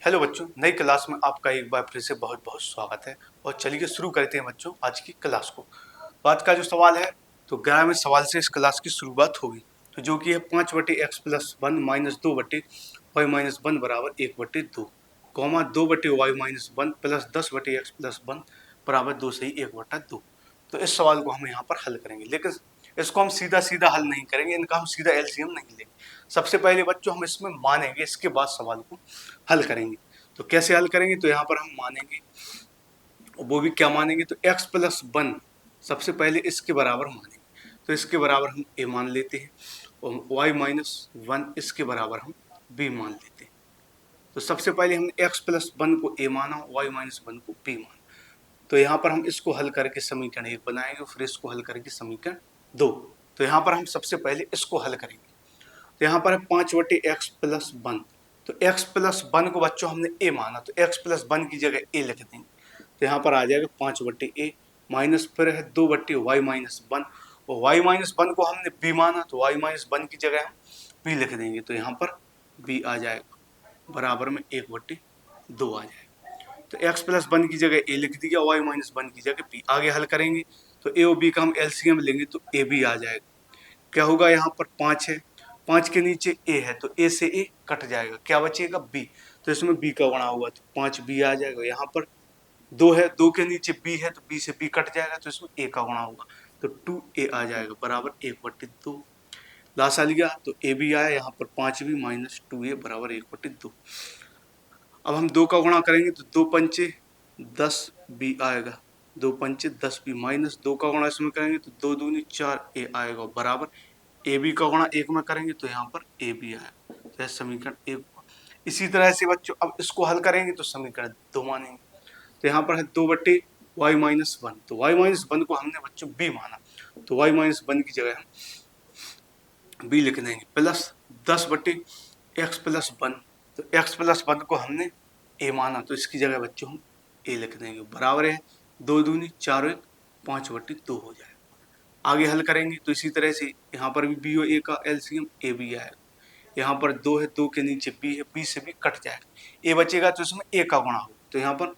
Hello बच्चों, नई class में आपका एक बार फिर से बहुत बहुत स्वागत है। और चलिए शुरू करते हैं बच्चों आज की क्लास को। तो आज का जो सवाल है, तो 11वें सवाल से इस क्लास की शुरुआत होगी। तो जो कि है 5/x+1 -2 बटे y - 1 बराबर 1/2, कॉमा 2/y - 1 प्लस 10/x+1 बराबर 2 से ही 1/2। तो इस सवाल को हम यहाँ पर हल करेंगे, लेकिन इसको हम सीधा सीधा हल नहीं करेंगे, इनका हम सीधा एलसीएम नहीं लेंगे। सबसे पहले बच्चों हम इसमें मानेंगे, इसके बाद सवाल को हल करेंगे। तो कैसे हल करेंगे, तो यहाँ पर हम मानेंगे, वो भी क्या मानेंगे, तो x+1 सबसे पहले इसके बराबर मानेंगे। तो इसके बराबर हम a मान लेते हैं और y - 1 इसके बराबर हम b मान लेते हैं। तो सबसे पहले हमने x+1 को a माना, y - 1 को b माना। तो यहाँ पर हम इसको हल करके समीकरण 1 बनाएंगे, फिर इसको हल करके समीकरण 2। तो यहाँ पर हम सबसे पहले इसको हल करेंगे। तो यहाँ पर है 5/x+1। तो x+1 को बच्चों हमने a माना, तो x+1 की जगह a लिख देंगे। तो यहाँ पर आ जाएगा 5/a माइनस, फिर है 2/y - 1, और y - 1 को हमने b माना, तो y - 1 की जगह हम b लिख देंगे। तो यहाँ पर b आ जाएगा, बराबर में 1/2 आ जाएगा। तो x+1 की जगह a लिख दिया, y - 1 की जगह b। आगे हल करेंगे तो a और b का हम एलसीएम लेंगे, तो a b आ जाएगा। क्या होगा, यहाँ पर 5 है, 5 के नीचे a है, तो a से a कट जाएगा, क्या बचेगा b। तो इसमें b का गुणा हुआ, तो 5b आ जाएगा। यहाँ पर 2 है, 2 के नीचे b है, तो b से b कट जाएगा, तो इसमें a का गुणा होगा, तो 2a आ जाएगा, बराबर 1/2। लासा लिया तो a भी आया, यहाँ पर 5b माइनस 2a बराबर 1/2। अब हम 2 का गुणा करेंगे, तो 2 पंचे 10b आएगा, 2 पंचे 10b माइनस 2 का गुणा इसमें करेंगे, तो 2 दूनी 4a आएगा, बराबर ए बी का गुणा 1 में करेंगे, तो यहाँ पर ए बी आएगा। तो समीकरण 1। इसी तरह से बच्चों अब इसको हल करेंगे तो समीकरण 2 मानेंगे। तो यहाँ पर है 2/y - 1। तो y - 1 को हमने बच्चों b माना, तो y - 1 की जगह हम b लिख देंगे, प्लस 10/x+1। तो x+1 को हमने a माना, तो इसकी जगह बच्चों हम a लिख देंगे, बराबर है 2 दूनी 4 1 5/2 हो जाएगा। आगे हल करेंगे तो इसी तरह से यहाँ पर भी b और a का एलसीएम a भी आएगा। यहाँ पर 2 है, 2 के नीचे b है, b से भी कट जाएगा, a बचेगा, तो इसमें a का गुणा होगा, तो यहाँ पर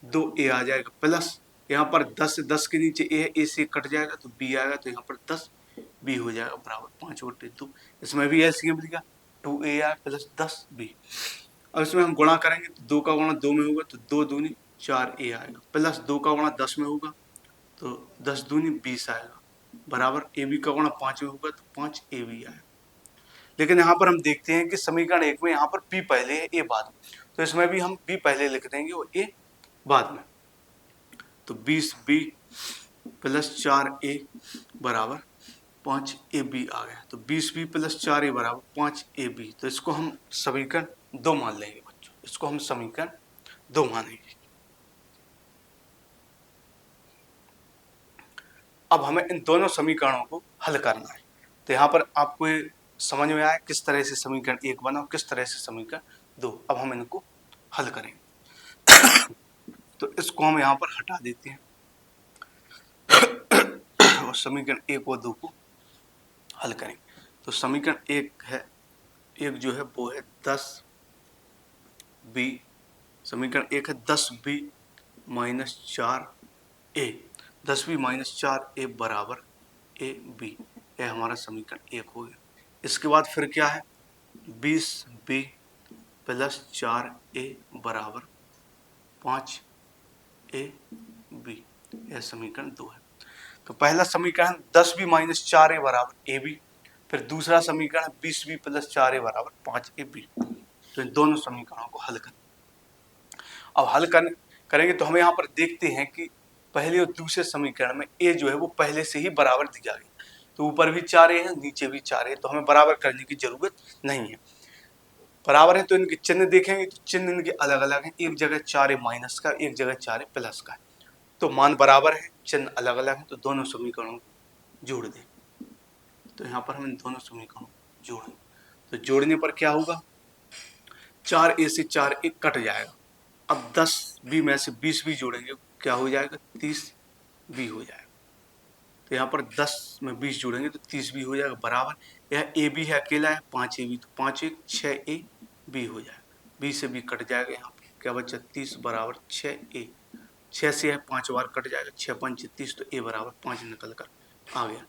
2a आ जाएगा, प्लस यहाँ पर 10 है, 10 के नीचे a है, a से कट जाएगा, तो b आएगा, तो यहाँ पर 10b हो जाएगा, बराबर 5/2। इसमें भी एलसीएम लिया, 2a आया प्लस 10b। अब इसमें हम गुणा करेंगे, तो 2 का गुणा 2 में होगा, तो 2 दूनी 4a आएगा, प्लस 2 का गुणा 10 में होगा, तो 10 दूनी 20 आएगा, बराबर ए बी का गुणा 5 में होगा, तो 5 ए बी आएगा। लेकिन यहाँ पर हम देखते हैं कि समीकरण 1 में यहाँ पर b पहले है, a बाद में, तो इसमें भी हम b पहले लिख देंगे और a बाद में। तो 20b प्लस 4a बराबर 5ab आ गया। तो 20b प्लस 4a बराबर 5ab। तो इसको हम समीकरण 2 मान लेंगे बच्चों, इसको हम समीकरण 2 मानेंगे। अब हमें इन दोनों समीकरणों को हल करना है। तो यहाँ पर आपको समझ में आया किस तरह से समीकरण 1 बना और किस तरह से समीकरण 2। अब हम इनको हल करेंगे। तो इसको हम यहाँ पर हटा देते हैं और समीकरण 1 और 2 को हल करेंगे। तो समीकरण 1 है, एक जो है वो है 10b, समीकरण 1 है 10b minus 4a, 10b minus 4a बराबर ab। यह हमारा समीकरण 1 हो गया। इसके बाद फिर क्या है, 20b प्लस 4a बराबर 5ab। यह समीकरण 2 है। तो पहला समीकरण 10b माइनस 4a बराबर ab, फिर दूसरा समीकरण 20b प्लस 4a बराबर 5ab। तो इन दोनों समीकरणों को हल करें। अब हल करेंगे तो हमें यहाँ पर देखते हैं कि पहले और दूसरे समीकरण में a जो है वो पहले से ही बराबर दिया गया, तो ऊपर भी 4a है, नीचे भी 4a है, तो हमें बराबर करने की जरूरत नहीं है। बराबर है तो इनके चिन्ह देखेंगे, तो चिन्ह इनके अलग अलग हैं, एक जगह 4a माइनस का, एक जगह 4a प्लस का है, तो मान बराबर है, चिन्ह अलग अलग है, तो दोनों समीकरणों को जोड़ दें। तो यहाँ पर हम इन दोनों समीकरणों को जोड़ेंगे, तो जोड़ने पर क्या होगा, 4a से 4a कट जाएगा। अब 10b में से 20b जोड़ेंगे, क्या हो जाएगा, 30b हो जाएगा। तो यहाँ पर 10 में 20 जोड़ेंगे तो 30b हो जाएगा, बराबर यह ab है, अकेला है, 5ab, तो 5 1 6ab हो जाएगा। बी से बी कट जाएगा, यहाँ पर क्या बचा 30 बराबर 6a, 6 से 5 बार कट जाएगा, 6 5 30, तो a बराबर 5 निकल कर आ गया।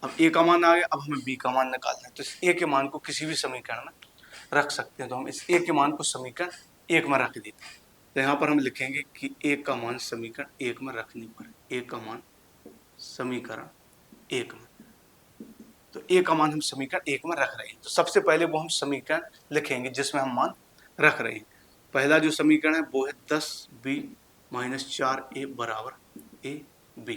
अब a का मान आ गया, अब हमें b का मान निकालना है। तो इस a के मान को किसी भी समीकरण में रख सकते हैं, तो हम इस a के मान को समीकरण 1 में रख देते हैं। तो यहाँ पर हम लिखेंगे कि a का मान समीकरण 1 में रखने पर, a का मान समीकरण 1 में, तो a का मान हम समीकरण 1 में रख रहे हैं। तो सबसे पहले वो हम समीकरण लिखेंगे जिसमें हम मान रख रहे हैं। पहला जो समीकरण है वो है 10b माइनस 4a बराबर a b।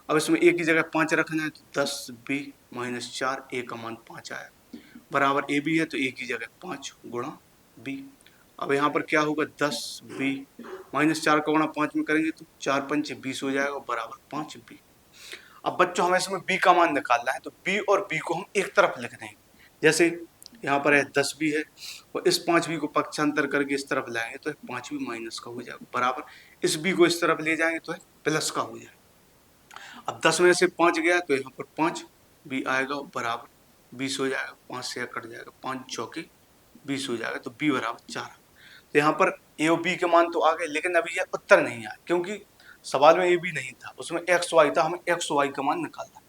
अब इसमें a की जगह 5 रखना है, तो 10b माइनस 4a का मान 5 आया, बराबर a b है, तो a की जगह 5 गुणा b। अब यहाँ पर क्या होगा 10b माइनस 4 का गुणा 5 में करेंगे तो 4 पंचे 20 हो जाएगा, बराबर 5b। अब बच्चों हमें इसमें b का मान निकालना है, तो b और b को हम एक तरफ लिख देंगे। जैसे यहाँ पर है 10b है, और इस 5b को पक्षांतर करके इस तरफ लाएंगे तो 5b माइनस का हो जाएगा, बराबर इस b को इस तरफ ले जाएंगे तो प्लस का हो जाएगा। अब 10 में से 5 गया तो यहाँ पर 5b आएगा, बराबर 20 हो जाएगा, 5 से कट जाएगा, 5 चौके 20 हो जाएगा, तो b बराबर 4। तो यहाँ पर a और b के मान तो आ गए, लेकिन अभी यह उत्तर नहीं आया, क्योंकि सवाल में a b नहीं था, उसमें x y था, हमें x y का मान निकालना।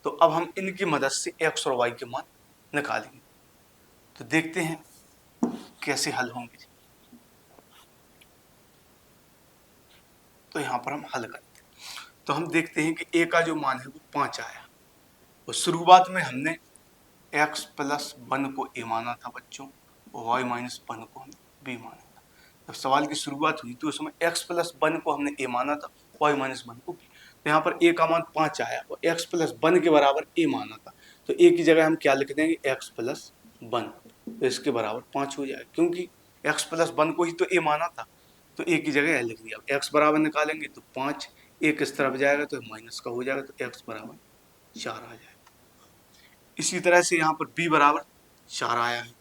तो अब हम इनकी मदद से x और y के मान निकालेंगे। तो देखते हैं कैसे हल होंगे। तो यहाँ पर हम हल करते हैं, तो हम देखते हैं कि a का जो मान है वो 5 आया, और शुरुआत में हमने x प्लस 1 को a माना था बच्चों, और y माइनस 1 को हमने b माना था। जब सवाल की शुरुआत हुई तो उसमें x प्लस 1 को हमने a माना था, y माइनस 1 को b। तो यहाँ पर a का मान 5 आया, और x प्लस 1 के बराबर a माना था, तो a की जगह हम क्या लिख देंगे x प्लस 1, तो इसके बराबर 5 हो जाएगा, क्योंकि x प्लस 1 को ही तो a माना था, तो a की जगह लिख दिया। x बराबर निकालेंगे तो 5, एक इस तरफ जाएगा तो माइनस का हो जाएगा, तो x बराबर 4 आ जाएगा। इसी तरह से यहाँ पर b बराबर 4 आया है,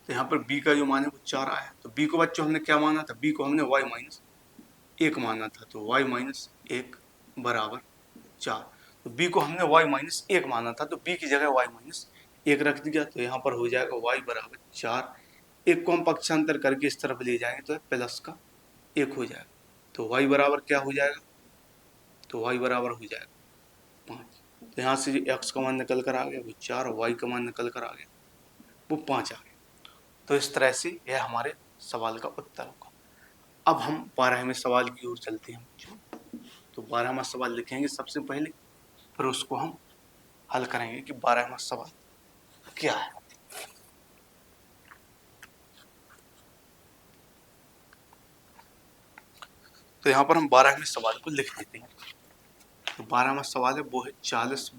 तो यहाँ पर b का जो मान है वो 4 आया है। तो b को बच्चों हमने क्या माना था, b को हमने y माइनस 1 माना था, तो y माइनस 1 बराबर 4। तो b को हमने y माइनस 1 माना था, तो b की जगह y माइनस 1 रख दिया, तो यहाँ पर हो जाएगा y बराबर 4। एक को हम पक्षांतर करके इस तरफ ले जाएंगे तो प्लस का 1 हो जाएगा, तो y बराबर क्या हो जाएगा, तो y बराबर हो जाएगा 5। तो यहाँ से जो x का मान निकल कर आ गया वो 4, और y का मान निकल कर आ गया वो 5 आ गया। तो इस तरह से यह हमारे सवाल का उत्तर होगा। अब हम 12वें सवाल की ओर चलते हैं बच्चों। तो 12वां सवाल लिखेंगे सबसे पहले, फिर उसको हम हल करेंगे कि 12वां सवाल क्या है। तो यहाँ पर हम 12वें सवाल को लिख देते हैं। तो 12वां सवाल है वो है 40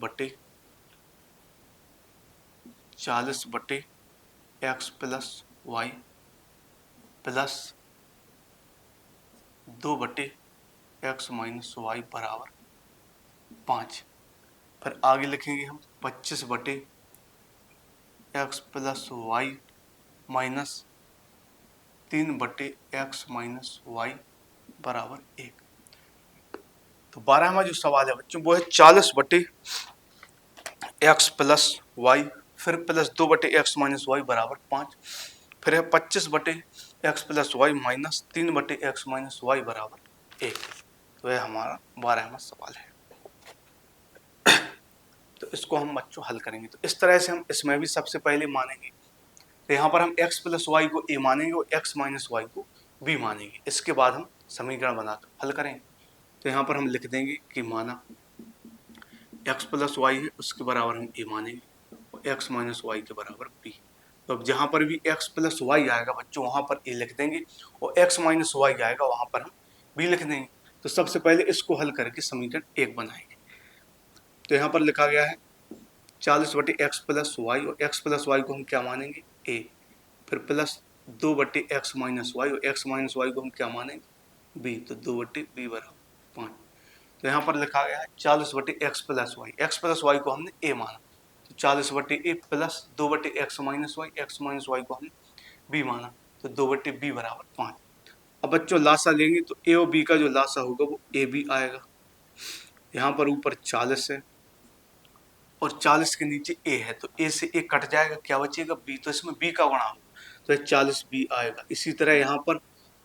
बटे x प्लस वाई प्लस 2 बटे x माइनस वाई बराबर 5। फिर आगे लिखेंगे हम 25 बटे x प्लस वाई माइनस 3 बटे x माइनस वाई बराबर 1। तो 12वां जो सवाल है बच्चों वो है 40 बटे x प्लस वाई, फिर प्लस 2 बटे एक्स माइनस वाई बराबर 5, फिर है 25 बटे एक्स प्लस वाई माइनस 3 बटे एक्स माइनस वाई बराबर 1। तो यह हमारा 12वां सवाल है। तो इसको हम बच्चों हल करेंगे। तो इस तरह से हम इसमें भी सबसे पहले मानेंगे, तो यहाँ पर हम x प्लस वाई को a मानेंगे और x माइनस वाई को b मानेंगे। इसके बाद हम समीकरण बनाकर हल करेंगे। तो यहाँ पर हम लिख देंगे कि माना x प्लस वाई है, उसके बराबर हम a मानेंगे, और x माइनस वाई के बराबर b। तो अब जहाँ पर भी x प्लस वाई आएगा बच्चों वहाँ पर a लिख देंगे, और x माइनस वाई आएगा वहाँ पर हम b लिख देंगे। तो सबसे पहले इसको हल करके समीकरण 1 बनाएंगे। तो यहाँ पर लिखा गया है 40 बटे एक्स प्लस वाई, और एक्स प्लस वाई को हम क्या मानेंगे a, फिर प्लस 2 बटे एक्स माइनस वाई, और एक्स माइनस वाई को हम क्या मानेंगे b, तो 2 बटे b बराबर 5। तो यहाँ पर लिखा गया है 40 बटे एक्स प्लस वाई को हमने a माना, तो 40 बटे a प्लस 2 बटे एक्स माइनस वाई को हमने b माना, तो 2 बटे b बराबर 5। अब बच्चों लासा लेंगे तो a और b का जो लासा होगा वो a b आएगा। यहाँ पर ऊपर 40 है और 40 के नीचे a है, तो a से a कट जाएगा, क्या बचेगा b, तो इसमें b का गुणा होगा, तो 40b आएगा। इसी तरह यहाँ पर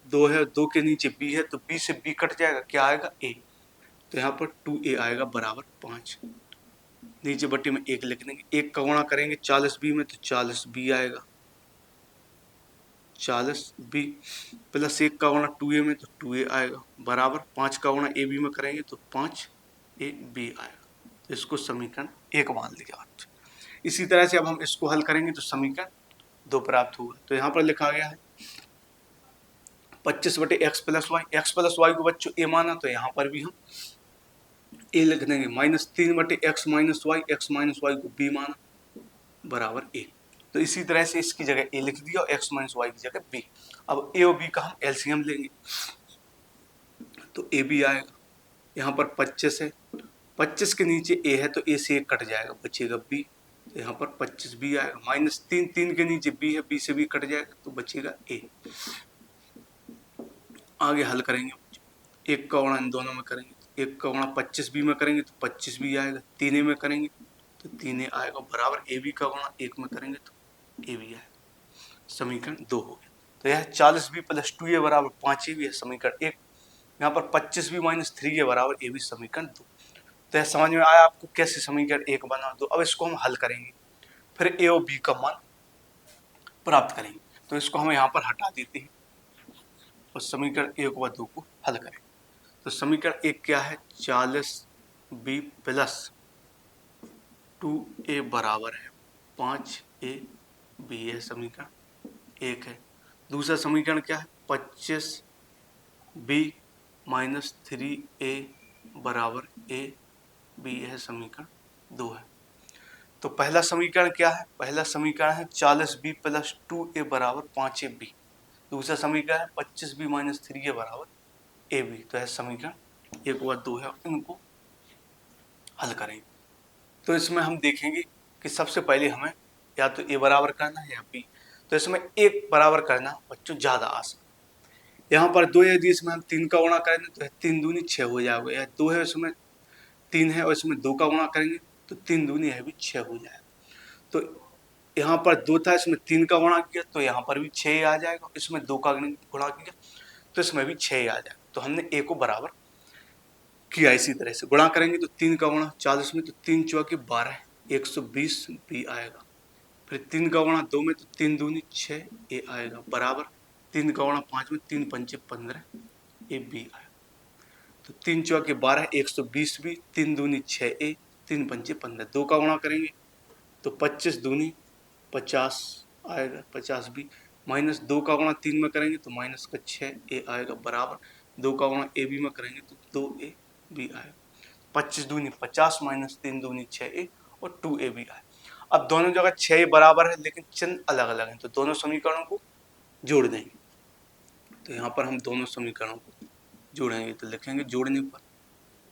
2 है, 2 के नीचे b है, तो b से b कट जाएगा, क्या आएगा a, तो यहाँ पर 2a आएगा बराबर 5। नीचे बट्टी में 1 लिख देंगे, 1 का गुणा करेंगे 40b में तो 40b आएगा, 40b प्लस 1 का गुणा 2a में तो 2a आएगा बराबर 5 का गुणा ab में करेंगे तो 5ab आएगा। तो इसको समीकरण 1 मान लिया। इसी तरह से अब हम इसको हल करेंगे तो समीकरण 2 प्राप्त होगा। तो यहाँ पर लिखा गया है 25/x plus y, x plus y को बच्चों a माना, तो यहाँ पर भी हम a लिख देंगे, -3/x minus y, x minus y को b माना बराबर a। तो इसी तरह से इसकी जगह a लिख दिया और x माइनस वाई की जगह b। अब a और b का हम एलसीएम लेंगे तो a b आएगा। यहाँ पर 25 है, 25 के नीचे a है तो a से 1 कट जाएगा, बचेगा b, तो यहाँ पर 25b आएगा। -3, 3 के नीचे b है, b से b कट जाएगा तो बचेगा a। आगे हल करेंगे, 1 का गुणा इन दोनों में करेंगे, 1 का गुणा 25b में करेंगे तो 25b आएगा, 3a में करेंगे तो 3a आएगा बराबर ab का गुणा 1 में करेंगे तो ab आएगा। समीकरण 2 हो गया। तो यह 40b प्लस 2a बराबर 5ab है समीकरण 1। यहाँ पर 25b माइनस 3a बराबर ab समीकरण 2। तो यह समझ में आया आपको कैसे समीकरण 1 बना। तो अब इसको हम हल करेंगे, फिर a और b का मान प्राप्त करेंगे। तो इसको हम यहाँ पर हटा देते हैं और समीकरण 1 व 2 को हल करें। तो समीकरण 1 क्या है, 40b प्लस 2a बराबर है 5ab है समीकरण 1 है। दूसरा समीकरण क्या है, 25b माइनस 3a बराबर ab है समीकरण 2 है। तो पहला समीकरण क्या है, पहला समीकरण है 40b प्लस 2a बराबर 5ab। दूसरा समीकरण है 25b माइनस 3a बराबर ab। तो है समीकरण 1 व 2 है, इनको हल करेंगे। तो इसमें हम देखेंगे कि सबसे पहले हमें या तो a बराबर करना है या b। तो इसमें 1 बराबर करना बच्चों ज़्यादा आसान। यहाँ पर 2 है, यदि इसमें हम 3 का गुणा करेंगे तो 3 दूनी 6 हो जाएगा। या 2 है, इसमें 3 है और इसमें 2 का गुणा करेंगे तो 3 दूनी है भी 6 हो जाएगा। तो यहाँ पर 2 था, इसमें 3 का गुणा किया तो यहाँ पर भी 6 आ जाएगा, इसमें 2 का गुणा किया तो इसमें भी 6 आ जाएगा। तो हमने a को बराबर किया। इसी तरह से गुणा करेंगे तो 3 का गुणा 40 में तो 3 चौके 12, 120b आएगा। फिर 3 का गुणा 2 में तो 3 दूनी 6a आएगा बराबर 3 का गुणा 5 में 3 पंचे 15ab आएगा। तो 3 चौके 12, 120b, 3 दूनी 6a, 3 पंचे 15, 2 का गुणा करेंगे तो 25 दूनी 50 आएगा 50b, माइनस 2 का गुणा 3 में करेंगे तो माइनस का 6a आएगा बराबर 2 का गुणा ab में करेंगे तो 2ab आएगा। 25 दूनी 50 माइनस 3 दूनी 6a और 2ab आएगा। अब दोनों जगह 6 बराबर है लेकिन चिन्ह अलग अलग हैं, तो दोनों समीकरणों को जोड़ देंगे। तो यहाँ पर हम दोनों समीकरणों को जोड़ेंगे तो लिखेंगे जोड़ने पर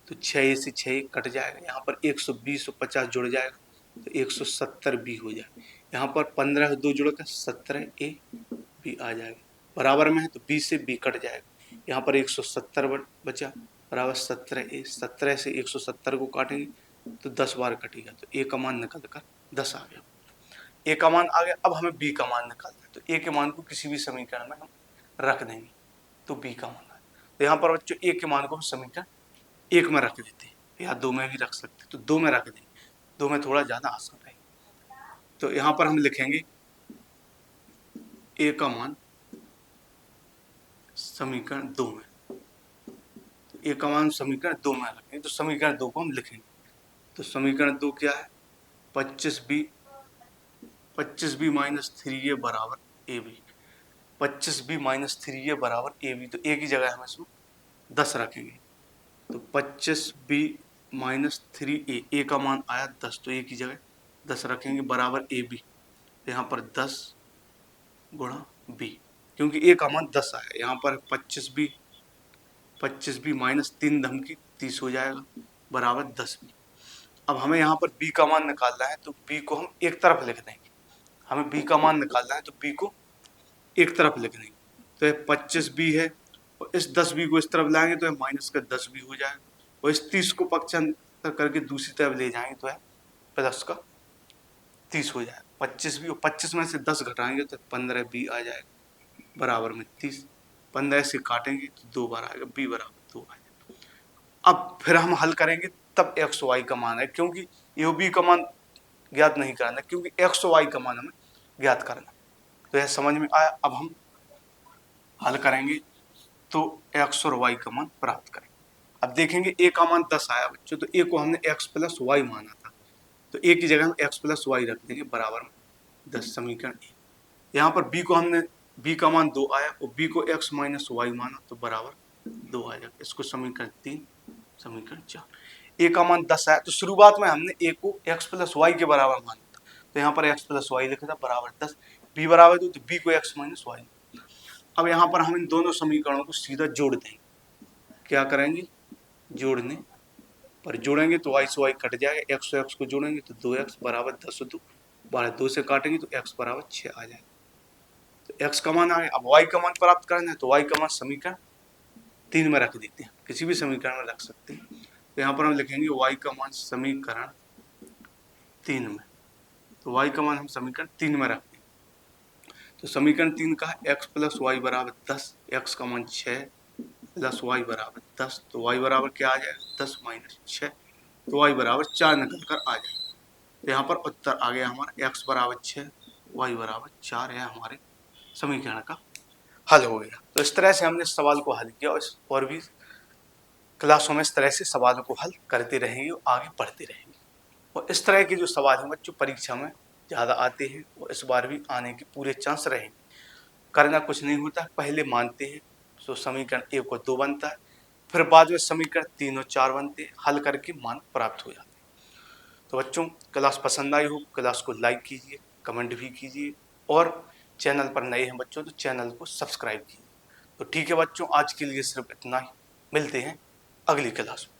तो 6a से 6a कट जाएगा, यहाँ पर 120 और 50 जुड़ जाएगा तो 170b हो जाएगा। यहाँ पर 15 से 2 जुड़कर 17ab आ जाएगा, बराबर में है तो b से b कट जाएगा। यहाँ पर 170 बचा बराबर 17a, 17 से 170 को काटेंगे तो 10 बार कटेगा तो a का मान निकल कर 10 आ गया। a का मान आ गया। अब हमें b का मान निकालना है, तो a के मान को किसी भी समीकरण में हम रख देंगे तो b का मान आए। तो यहाँ पर बच्चों a के मान को हम समीकरण 1 में रख देते हैं या 2 में भी रख सकते हैं, तो 2 में रख देंगे, 2 में थोड़ा ज़्यादा आसान रहेगा। तो यहाँ पर हम लिखेंगे a का मान समीकरण 2 में, तो a का मान समीकरण 2 में रखेंगे तो समीकरण 2 को हम लिखेंगे। तो समीकरण 2 क्या है, 25b माइनस 3a बराबर ab, 25b माइनस 3a बराबर ab। तो a की जगह हम इसमें 10 रखेंगे तो 25b माइनस 3a, a का मान आया 10 तो a की जगह 10 रखेंगे बराबर ab। तो यहाँ पर 10 गुणा b, क्योंकि a का मान 10 आया। यहाँ पर 25b माइनस 3 धम की 30 हो जाएगा बराबर 10b। अब हमें यहाँ पर b का मान निकालना है तो b को हम एक तरफ लिख देंगे। हमें b का मान निकालना है तो b को एक तरफ लिख देंगे। तो ये 25b है और इस 10b को इस तरफ लाएंगे तो माइनस का 10b हो जाएगा और इस 30 को पक्षांतर करके दूसरी तरफ ले जाएंगे तो है प्लस का 30 हो जाएगा। 25 भी, और 25 में से 10 घटाएंगे तो 15 बी आ जाएगा बराबर में 30। 15 से काटेंगे तो 2 बार आएगा, बी बराबर 2 आ जाएगा। अब फिर हम हल करेंगे तब एक्स वाई का मान है, क्योंकि ए बी का मान ज्ञात नहीं करना, क्योंकि एक्स वाई का मान हमें ज्ञात करना। तो यह समझ में आया। अब हम हल करेंगे तो एक्स और वाई का मान प्राप्त करेंगे। अब देखेंगे ए का मान 10 आया बच्चों, तो ए को हमने एक्स प्लस वाई माना था, तो ए की जगह हम एक्स प्लस वाई रख देंगे बराबर में 10, समीकरण ए। यहाँ पर बी को हमने, बी का मान 2 आया और बी को एक्स माइनस वाई माना, तो बराबर 2 आ जाएगा। इसको समीकरण 3, समीकरण 4। ए का मान 10 आया, तो शुरुआत में हमने ए को एक्स प्लस वाई के बराबर माना था, तो यहाँ पर एक्स प्लस वाई लिखा था बराबर 10। बी बराबर 2, तो बी को एक्स माइनस वाई। अब यहाँ पर हम इन दोनों समीकरणों को सीधा जोड़ देंगे। क्या करेंगे, जोड़ने पर जोड़ेंगे तो y से y कट जाएगा, x से x को जोड़ेंगे तो 2x बराबर 10 और 2 12, 2 से काटेंगे तो x बराबर 6 आ जाएगा। तो x का मान आ गया। अब y का मान प्राप्त करना है, तो y का मान समीकरण 3 में रख देते हैं, किसी भी समीकरण में रख सकते हैं। तो यहाँ पर हम लिखेंगे y का मान समीकरण 3 में, तो y का मान हम समीकरण 3 में रखते हैं। तो समीकरण 3 का है x प्लस वाई बराबर 10, x का मान 6 प्लस वाई बराबर 10, तो y बराबर क्या आ जाएगा 10 माइनस 6, तो y बराबर 4 निकल कर आ जाएगा। तो यहाँ पर उत्तर आ गया हमारा x बराबर 6, y बराबर 4 है हमारे समीकरण का हल हो गया। तो इस तरह से हमने सवाल को हल किया, और भी क्लासों में इस तरह से सवालों को हल करते रहेंगे और आगे बढ़ते रहेंगे। और इस तरह के जो सवाल हैं बच्चों परीक्षा में ज़्यादा आते हैं और इस बार भी आने के पूरे चांस रहेंगे। करना कुछ नहीं होता, पहले मानते हैं तो समीकरण 1 और 2 बनता है, फिर बाद में समीकरण 3 और 4 बनते हैं, हल करके मान प्राप्त हो जाते हैं। तो बच्चों क्लास पसंद आई हो, क्लास को लाइक कीजिए, कमेंट भी कीजिए, और चैनल पर नए हैं बच्चों तो चैनल को सब्सक्राइब कीजिए। तो ठीक है बच्चों, आज के लिए सिर्फ इतना ही, मिलते हैं अगली क्लास में।